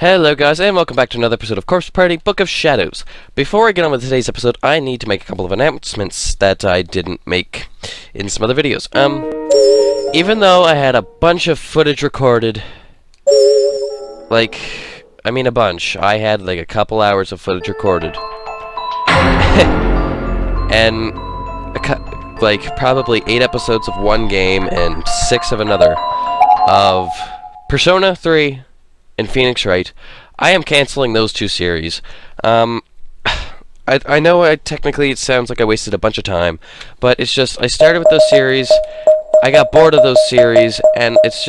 Hello guys, and welcome back to another episode of Corpse Party Book of Shadows. Before I get on with today's episode, I need to make a couple of announcements that I didn't make in some other videos. Even though I had a bunch of footage recorded, a bunch. I had like a couple hours of footage recorded. And probably 8 episodes of one game and 6 of another of Persona 3 and Phoenix Wright. I am canceling those 2 series. I know technically it sounds like I wasted a bunch of time, but it's just I started with those series, I got bored of those series, and it's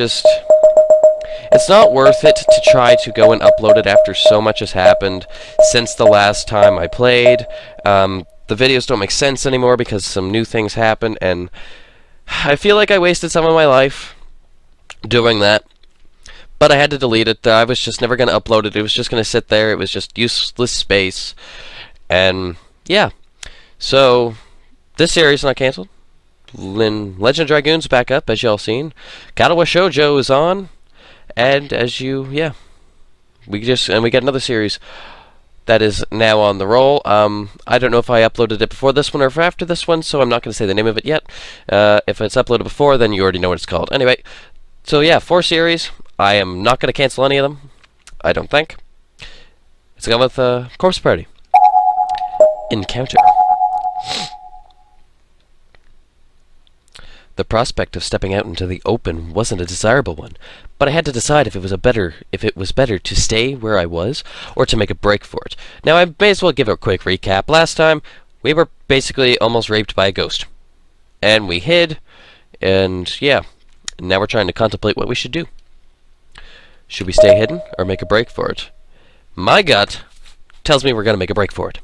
not worth it to try to go and upload it after so much has happened since the last time I played. The videos don't make sense anymore because some new things happened, and I feel like I wasted some of my life doing that. But I had to delete it. I was just never going to upload it. It was just going to sit there. It was just useless space. And, yeah. So, this series is not cancelled. Legend of Dragoon's back up, as y'all seen. Katawa Shoujo is on. And, we got another series that is now on the roll. I don't know if I uploaded it before this one or after this one, so I'm not going to say the name of it yet. If it's uploaded before, then you already know what it's called. Anyway, so yeah, 4 series. I am not going to cancel any of them, I don't think. Let's go with Corpse Party. Encounter. The prospect of stepping out into the open wasn't a desirable one, but I had to decide if it was better to stay where I was or to make a break for it. Now I may as well give a quick recap. Last time we were basically almost raped by a ghost, and we hid, and yeah, now we're trying to contemplate what we should do. Should we stay hidden or make a break for it? My gut tells me we're going to make a break for it.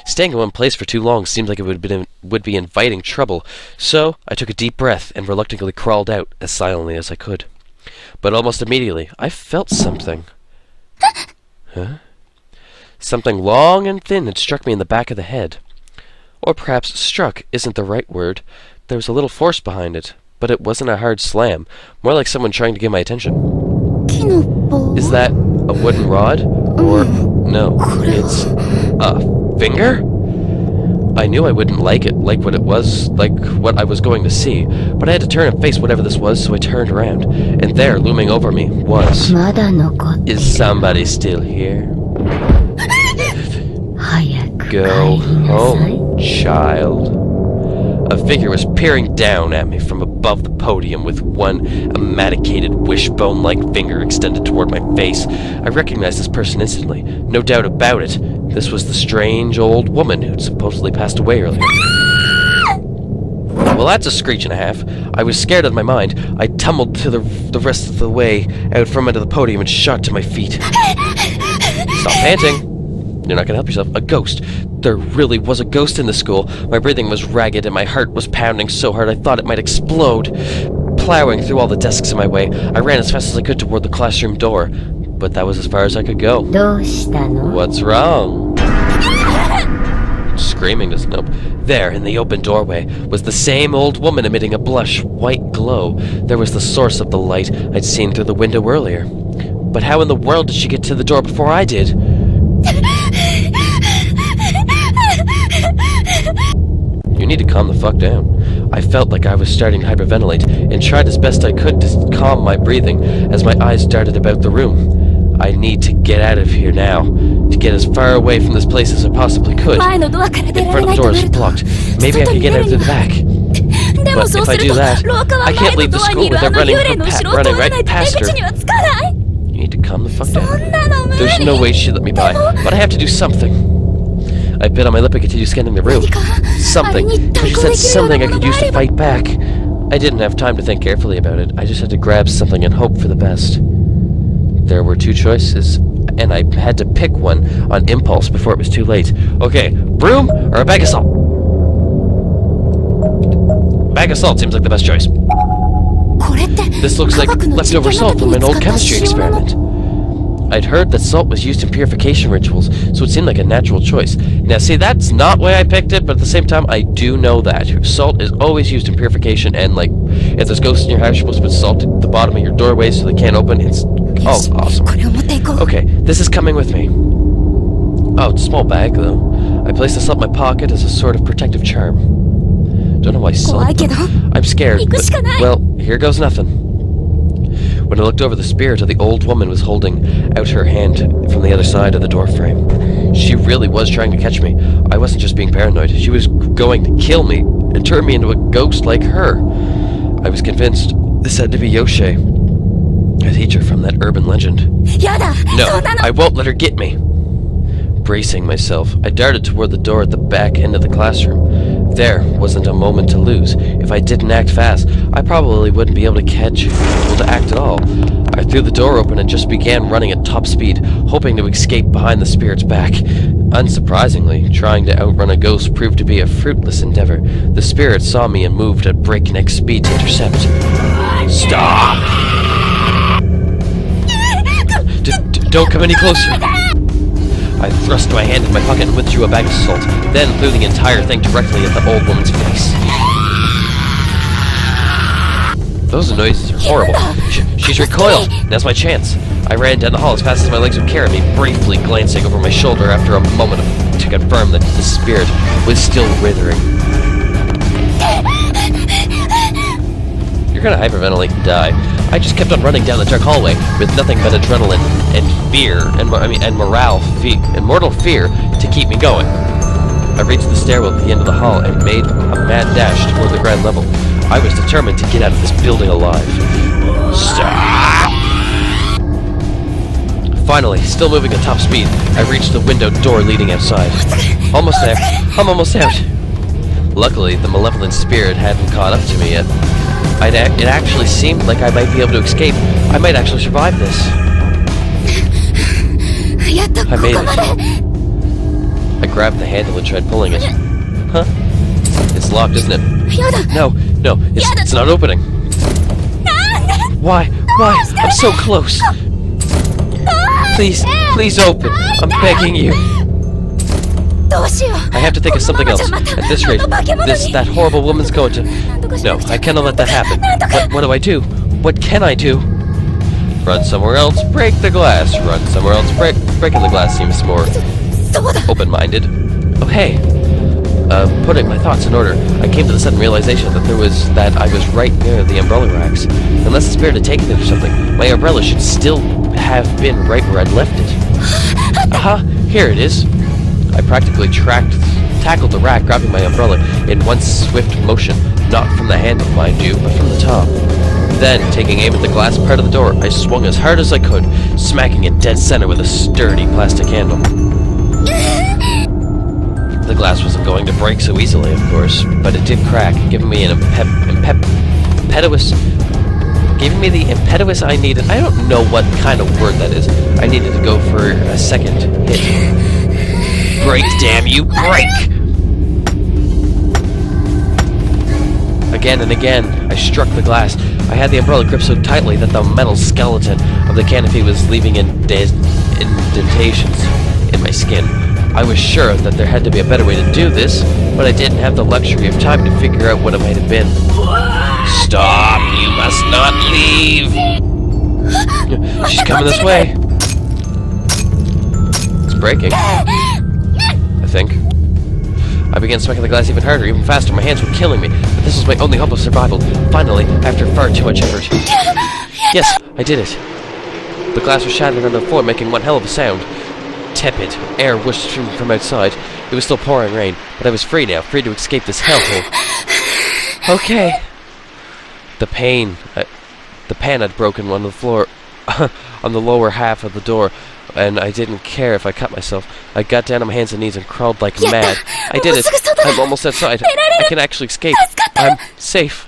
Staying in one place for too long seemed like it would be inviting trouble, so I took a deep breath and reluctantly crawled out as silently as I could. But almost immediately, I felt something. Huh? Something long and thin had struck me in the back of the head. Or perhaps struck isn't the right word. There was a little force behind it, but it wasn't a hard slam, more like someone trying to get my attention. Is that a wooden rod? Or, no, it's a finger? I knew I wouldn't like what I was going to see, but I had to turn and face whatever this was, so I turned around, and there, looming over me, was... Is somebody still here? Go home, child. A figure was peering down at me from above the podium with one emadiculated wishbone-like finger extended toward my face. I recognized this person instantly. No doubt about it. This was the strange old woman who'd supposedly passed away earlier. Well, that's a screech and a half. I was scared out of my mind. I tumbled to the rest of the way out from under the podium and shot to my feet. Stop panting. You're not going to help yourself. A ghost. There really was a ghost in the school. My breathing was ragged and my heart was pounding so hard I thought it might explode. Plowing through all the desks in my way, I ran as fast as I could toward the classroom door. But that was as far as I could go. What's wrong? Screaming to Snoop. There, in the open doorway, was the same old woman emitting a blush white glow. There was the source of the light I'd seen through the window earlier. But how in the world did she get to the door before I did? You need to calm the fuck down. I felt like I was starting to hyperventilate and tried as best I could to calm my breathing as my eyes darted about the room. I need to get out of here now, to get as far away from this place as I possibly could. In front of the door is blocked. Maybe I could get out through the back. But if I do that, I can't leave the school without running right past her. You need to calm the fuck down. There's no way she'd let me by, but I have to do something. I bit on my lip and continued scanning the room. Something. She said something I could use to fight back. I didn't have time to think carefully about it. I just had to grab something and hope for the best. There were 2 choices, and I had to pick one on impulse before it was too late. Okay, broom or a bag of salt? Bag of salt seems like the best choice. This looks like leftover salt from an old chemistry experiment. I'd heard that salt was used in purification rituals, so it seemed like a natural choice. Now, see, that's not why I picked it, but at the same time, I do know that. Salt is always used in purification, and, if there's ghosts in your house, you're supposed to put salt at the bottom of your doorway so they can't open. It's Oh, awesome. Okay, this is coming with me. Oh, it's a small bag, though. I placed this up my pocket as a sort of protective charm. Don't know why I slept. I'm scared, but, well, here goes nothing. When I looked over, the spirit of the old woman was holding out her hand from the other side of the door frame. She really was trying to catch me. I wasn't just being paranoid. She was going to kill me and turn me into a ghost like her. I was convinced this had to be Yoshie, a teacher from that urban legend. No, I won't let her get me. Bracing myself, I darted toward the door at the back end of the classroom. There wasn't a moment to lose. If I didn't act fast, I probably wouldn't be able to act at all. I threw the door open and just began running at top speed, hoping to escape behind the spirit's back. Unsurprisingly, trying to outrun a ghost proved to be a fruitless endeavor. The spirit saw me and moved at breakneck speed to intercept. Stop! Don't come any closer! I thrust my hand in my pocket and withdrew a bag of salt, then threw the entire thing directly at the old woman's face. Those noises are horrible. She's recoiled. Now's my chance. I ran down the hall as fast as my legs would carry me, briefly glancing over my shoulder after a moment to confirm that the spirit was still withering. You're gonna hyperventilate and die. I just kept on running down the dark hallway with nothing but adrenaline and fear and mortal fear to keep me going. I reached the stairwell at the end of the hall and made a mad dash toward the ground level. I was determined to get out of this building alive. Stop! Finally, still moving at top speed, I reached the window door leading outside. Almost there. I'm almost out. Luckily, the malevolent spirit hadn't caught up to me yet. It actually seemed like I might be able to escape. I might actually survive this. I made it. I grabbed the handle and tried pulling it. Huh? It's locked, isn't it? No, it's not opening. Why? I'm so close. Please open. I'm begging you. I have to think of something else. At this rate, that horrible woman's going to... No, I cannot let that happen. What do I do? What can I do? Run somewhere else, break the glass. Run somewhere else, breaking the glass seems more open-minded. Oh, hey. Putting my thoughts in order, I came to the sudden realization that I was right near the umbrella racks. Unless the spirit had taken it or something, my umbrella should still have been right where I'd left it. Aha, here it is. I practically tackled the rack, grabbing my umbrella in one swift motion, not from the handle, mind you, but from the top. Then, taking aim at the glass part of the door, I swung as hard as I could, smacking it dead center with a sturdy plastic handle. The glass wasn't going to break so easily, of course, but it did crack, giving me the impetus I needed. I don't know what kind of word that is. I needed to go for a second hit. Break, damn you, break! Again and again, I struck the glass. I had the umbrella gripped so tightly that the metal skeleton of the canopy was leaving indentations in my skin. I was sure that there had to be a better way to do this, but I didn't have the luxury of time to figure out what it might have been. Stop! You must not leave! She's coming this way. It's breaking. I think. I began smacking the glass even harder, even faster. My hands were killing me, but this was my only hope of survival. Finally, after far too much effort. Yes, I did it. The glass was shattered on the floor, making one hell of a sound. Tepid air whooshed from outside. It was still pouring rain, but I was free now, free to escape this hellhole. Okay. The pan had broken on the floor, on the lower half of the door, and I didn't care if I cut myself. I got down on my hands and knees and crawled like mad. I did it. I'm almost outside. I can actually escape. I'm safe.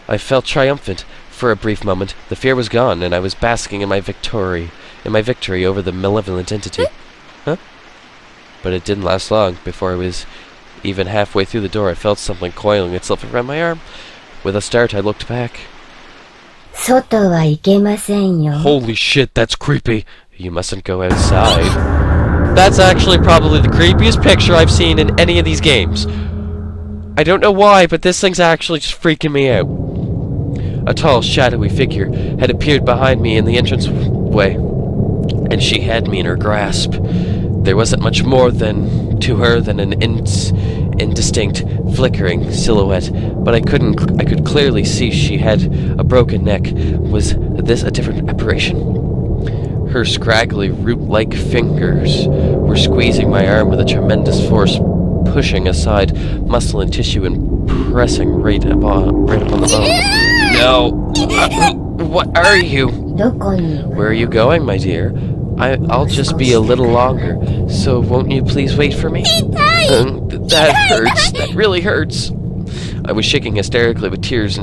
I felt triumphant. For a brief moment, the fear was gone, and I was basking in my victory over the malevolent entity. Huh? But it didn't last long. Before I was even halfway through the door, I felt something coiling itself around my arm. With a start, I looked back. Holy shit, that's creepy. You mustn't go outside. That's actually probably the creepiest picture I've seen in any of these games. I don't know why, but this thing's actually just freaking me out. A tall, shadowy figure had appeared behind me in the entranceway, and she had me in her grasp. There wasn't much more to her than an indistinct, flickering silhouette, but I could clearly see she had a broken neck. Was this a different apparition? Her scraggly, root-like fingers were squeezing my arm with a tremendous force, pushing aside muscle and tissue and pressing right upon the bone. No! What are you? Where are you going, my dear? I'll just be a little longer, so won't you please wait for me? That hurts. That really hurts. I was shaking hysterically with tears,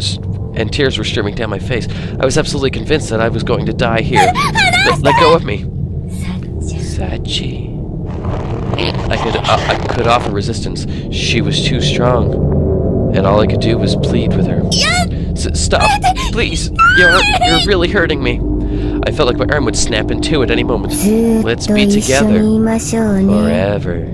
and tears were streaming down my face. I was absolutely convinced that I was going to die here. Let go of me. Sachi. I could offer resistance. She was too strong, and all I could do was plead with her. Stop, please. You're really hurting me. I felt like my arm would snap in two at any moment. Let's be together forever.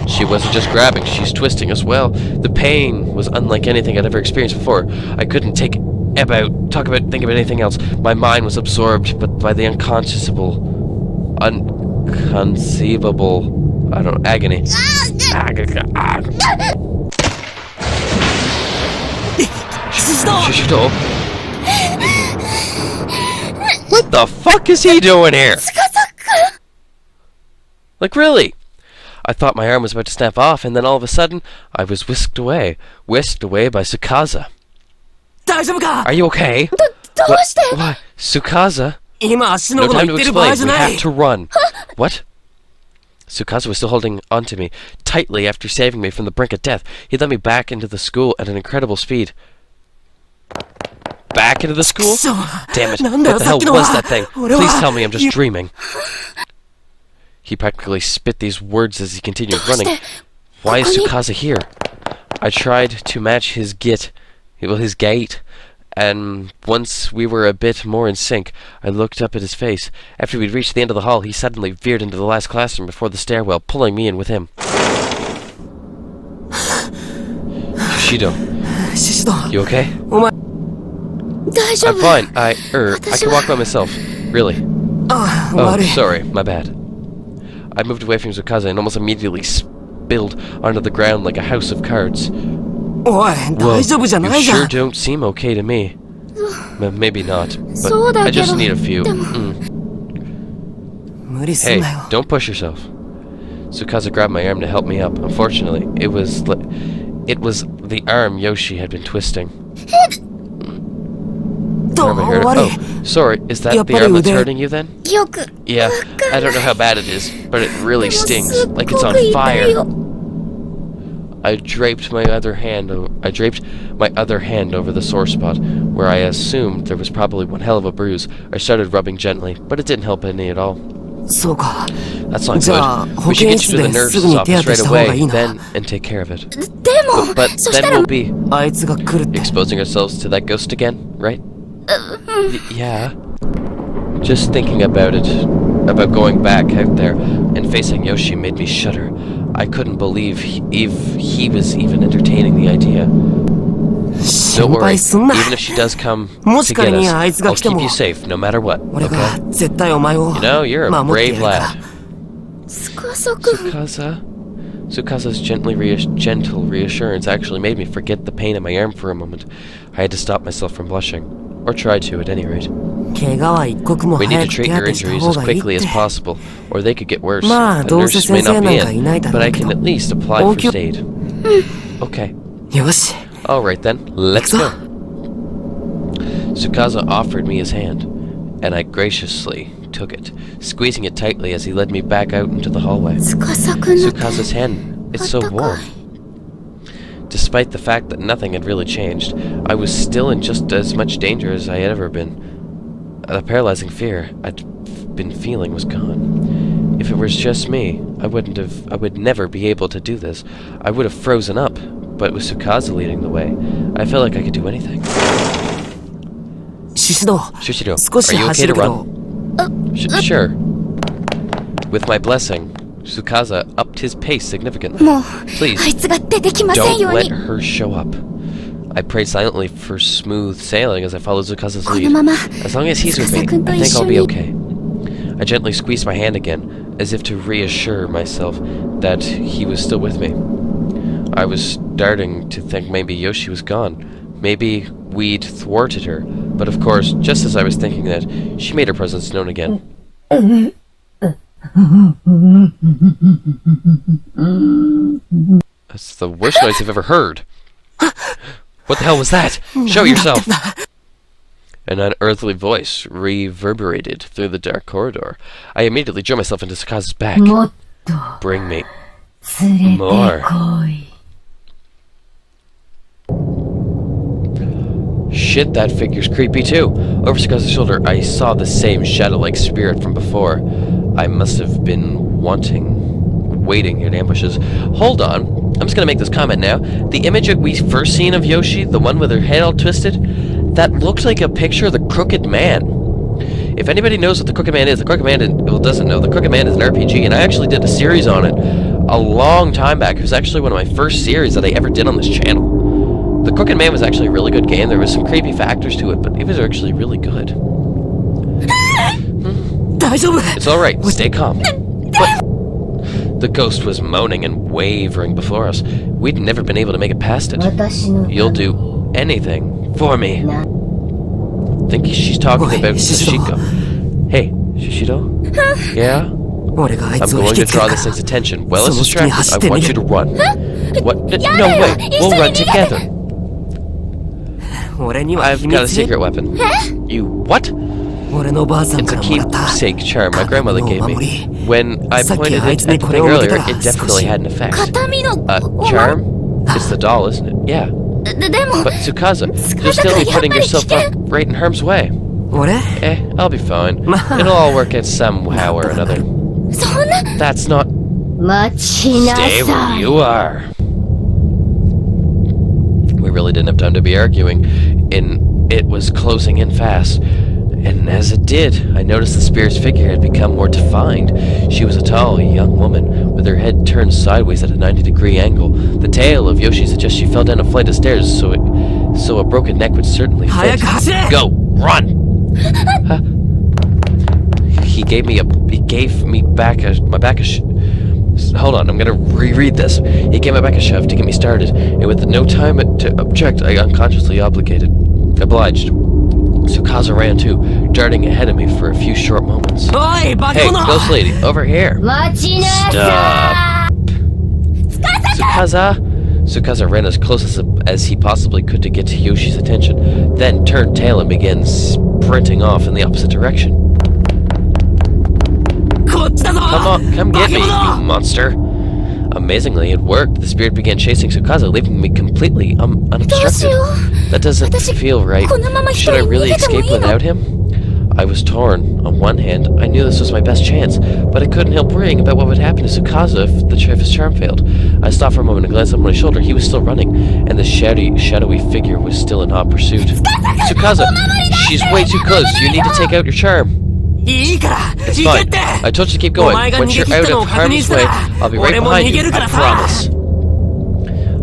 She wasn't just grabbing, she's twisting as well. The pain was unlike anything I'd ever experienced before. I couldn't think about anything else. My mind was absorbed by the inconceivable, agony. Shishido. What the fuck is he doing here? Like, really? I thought my arm was about to snap off, and then all of a sudden, I was whisked away by Tsukasa. Are you okay? Why? Tsukasa? No time to explain, we have to run. What? Tsukasa was still holding onto me tightly after saving me from the brink of death. He led me back into the school at an incredible speed. Back into the school? Damn it, what the hell was that thing? Please tell me I'm just dreaming. He practically spit these words as he continued running. Why is Tsukasa here? I tried to match his gait, and once we were a bit more in sync, I looked up at his face. After we'd reached the end of the hall, he suddenly veered into the last classroom before the stairwell, pulling me in with him. Shishido, you okay? I'm fine. I can walk by myself. Really. Oh, sorry. My bad. I moved away from Tsukasa and almost immediately spilled onto the ground like a house of cards. Whoa, you sure don't seem okay to me. Maybe not, but I just need a few. Hey, don't push yourself. Tsukasa grabbed my arm to help me up. Unfortunately, it was the arm Yoshi had been twisting. Oh, sorry, is that the arm that's hurting you then? Yeah, I don't know how bad it is, but it really stings, like it's on fire. I draped my other hand over the sore spot, where I assumed there was probably one hell of a bruise. I started rubbing gently, but it didn't help any at all. That's not good. We should get you to the nurse's office right away, then, and take care of it. But then we'll be exposing ourselves to that ghost again, right? Yeah. Just thinking about going back out there and facing Yoshi made me shudder. I couldn't believe he was even entertaining the idea. Don't worry, even if she does come to get us, I'll keep you safe no matter what, okay? You know, you're a brave lad. Tsukasa's gentle reassurance actually made me forget the pain in my arm for a moment. I had to stop myself from blushing. Or try to, at any rate. We need to treat your injuries as quickly as possible, or they could get worse. A nurse may not be in, but I can at least apply first aid. Okay. Alright then, let's go. Tsukasa offered me his hand, and I graciously took it, squeezing it tightly as he led me back out into the hallway. Tsukasa's hand, it's so warm. Despite the fact that nothing had really changed, I was still in just as much danger as I had ever been. The paralyzing fear I'd been feeling was gone. If it was just me, I would never be able to do this. I would have frozen up, but with Tsukasa leading the way, I felt like I could do anything. Shishido, are you okay to run? Sure. With my blessing, Tsukasa upped his pace significantly. Please, don't let her show up. I prayed silently for smooth sailing as I followed Tsukaza's この lead. まま As long as he's with me, 司君と I 一 think 緒 I'll be に okay. I gently squeezed my hand again, as if to reassure myself that he was still with me. I was starting to think maybe Yoshi was gone. Maybe we'd thwarted her. But of course, just as I was thinking that, she made her presence known again. That's the worst noise I've ever heard. What the hell was that? Show yourself! An unearthly voice reverberated through the dark corridor. I immediately drew myself into Tsukaz's back. もっと Bring me 連れて more. こい Shit, that figure's creepy too. Over Tsukaz's shoulder, I saw the same shadow-like spirit from before. I must have been waiting in ambushes. Hold on. I'm just gonna make this comment now. The image that we first seen of Yoshi, the one with her head all twisted, that looked like a picture of the Crooked Man. If anybody knows what the Crooked Man is, the Crooked Man doesn't know. The Crooked Man is an RPG, and I actually did a series on it a long time back. It was actually one of my first series that I ever did on this channel. The Crooked Man was actually a really good game. There was some creepy factors to it, but it was actually really good. It's alright, stay calm. But the ghost was moaning and wavering before us. We'd never been able to make it past it. 私の You'll do anything for me. Think she's talking about Sashiko. Hey, Shishido? Yeah? I'm going to draw this thing's attention. Well, it's distracted. I want you to run. What? No, wait. We'll run together. I've got a secret weapon. You what? It's a keepsake charm my grandmother gave me. When I pointed it at the thing earlier, it definitely had an effect. 形見の Charm? It's the doll, isn't it? Yeah. でも But Tsukaza, you'll still be putting yourself up right in harm's way. I'll be fine. It'll all work out somehow or another. そんな That's not... 待ちな Stay さ where い you are. We really didn't have time to be arguing. It was closing in fast. And as it did, I noticed the spirit's figure had become more defined. She was a tall, young woman, with her head turned sideways at a 90-degree angle. The tale of Yoshi suggests she fell down a flight of stairs, so a broken neck would certainly fit. Go! Run! Huh? He gave me back a hold on, I'm gonna reread this. He gave me back a shove to get me started, and with no time to object, I unconsciously obliged. Tsukasa ran too, darting ahead of me for a few short moments. Hey, ghost lady, over here. 待ちなさ Stop. Tsukasa ran as close as he possibly could to get to Yoshi's attention, then turned tail and began sprinting off in the opposite direction. Come get me, you monster. Amazingly, it worked. The spirit began chasing Tsukasa, leaving me completely い unobstructed. どうしよう That doesn't feel right. このまま一 Should I 人 really 逃げても escape いいの without him? I was torn. On one hand, I knew this was my best chance, but I couldn't help worrying about what would happen to Tsukasa if his charm failed. I stopped for a moment and glanced up my shoulder. He was still running, and the shadowy figure was still in hot pursuit. Tsukasa, she's way too close. You need to take out your charm. It's fine. I told you to keep going. Once you're out of harm's way, I'll be right behind you. I promise.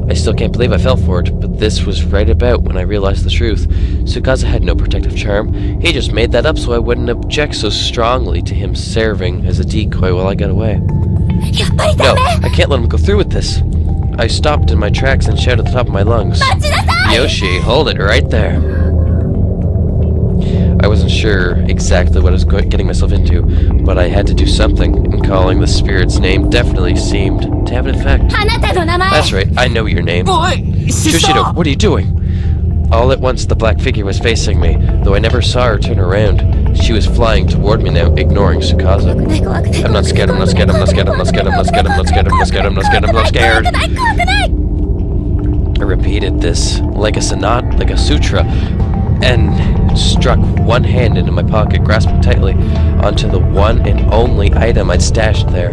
I still can't believe I fell for it, but this was right about when I realized the truth. Tsukasa had no protective charm. He just made that up so I wouldn't object so strongly to him serving as a decoy while I got away. やっぱり No, ダメ I can't let him go through with this. I stopped in my tracks and shouted at the top of my lungs. 待ちなさい Yoshi, hold it right there. I wasn't sure exactly what I was getting myself into, but I had to do something, and calling the spirit's name definitely seemed to have an effect. あなたの名前 That's right, I know your name. Shushido, what are you doing? All at once, the black figure was facing me, though I never saw her turn around. She was flying toward me now, ignoring Tsukasa. 怖くない怖くない I'm not scared, I'm not scared, I'm not scared, I'm not scared, I'm not scared, I'm not scared, I'm not scared, I'm not scared, I'm not scared. 怖くない怖くない I repeated this like a sonata, like a sutra, and struck one hand into my pocket, grasping tightly onto the one and only item I'd stashed there.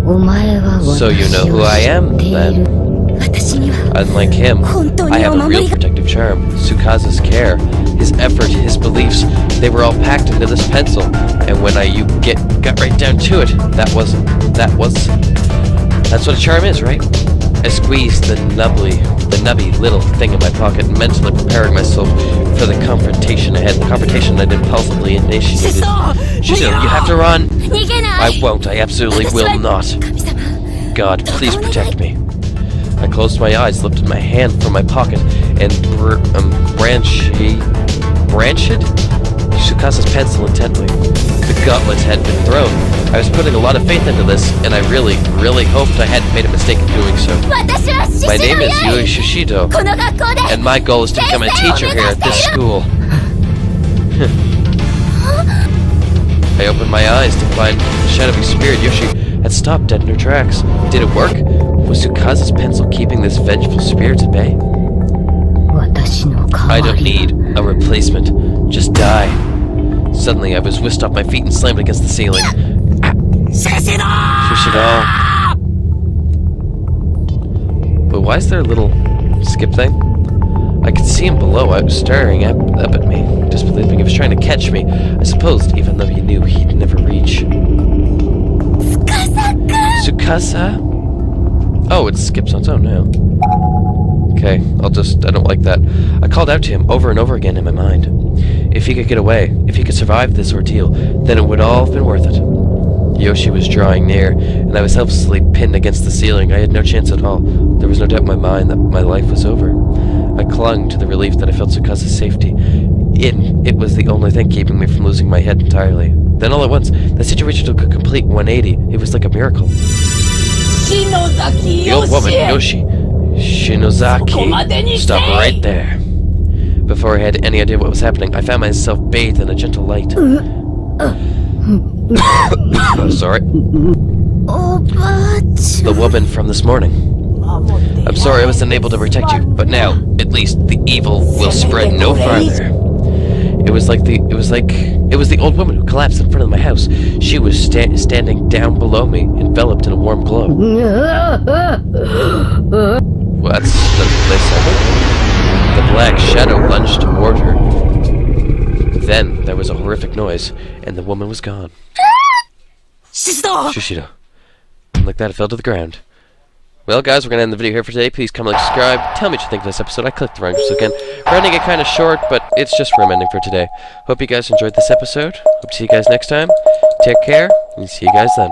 お前は So you know who I am, 私を知っている then. 私には Unlike him, 本当 I に have お a 守 real りが protective charm. Tsukaza's care, his effort, his beliefs, they were all packed into this pencil. And when you got right down to it, that's what a charm is, right? I squeezed the snubby little thing in my pocket, mentally preparing myself for the confrontation ahead. The confrontation I'd impulsively initiated. Shishido, you have to run! 逃げない I won't. I absolutely will not. 神様 God, please protect me. I closed my eyes, lifted my hand from my pocket, and branched Tsukasa's pencil intently. The gauntlet had been thrown. I was putting a lot of faith into this, and I really, really hoped I hadn't made a mistake in doing so. 私は獅子 My の name is よ Yui Shishido, この学校で and my goal is to become a teacher here at this school. I opened my eyes to find the shadowy spirit Yoshi had stopped dead in her tracks. Did it work? Was Tsukasa's pencil keeping this vengeful spirit at bay? 私の代 I わ don't り need a replacement. Just die. Suddenly, I was whisked off my feet and slammed against the ceiling. Shishido! But why is there a little skip thing? I could see him below. I was staring up at me, disbelieving he was trying to catch me. I supposed, even though he knew he'd never reach. Tsukasa? Oh, it skips on its own now. Okay, I don't like that. I called out to him over and over again in my mind. If he could get away, if he could survive this ordeal, then it would all have been worth it. Yoshi was drawing near, and I was helplessly pinned against the ceiling. I had no chance at all. There was no doubt in my mind that my life was over. I clung to the relief that I felt Tsukasa's safety. It was the only thing keeping me from losing my head entirely. Then all at once, the situation took a complete 180. It was like a miracle. The old woman, Yoshi. Shinozaki. Stop right there. Before I had any idea what was happening, I found myself bathed in a gentle light. Sorry. The woman from this morning. I'm sorry I was unable to protect you, but now, at least, the evil will spread no farther. It was the old woman who collapsed in front of my house. She was standing down below me, enveloped in a warm glow. Well, that's the place I went. The black shadow lunged toward her. Then there was a horrific noise, and the woman was gone. Shishido. And like that, it fell to the ground. Well, guys, we're going to end the video here for today. Please comment, like, subscribe. Tell me what you think of this episode. I clicked the wrong so again. We're ending it kind of short, but it's just for ending for today. Hope you guys enjoyed this episode. Hope to see you guys next time. Take care, and see you guys then.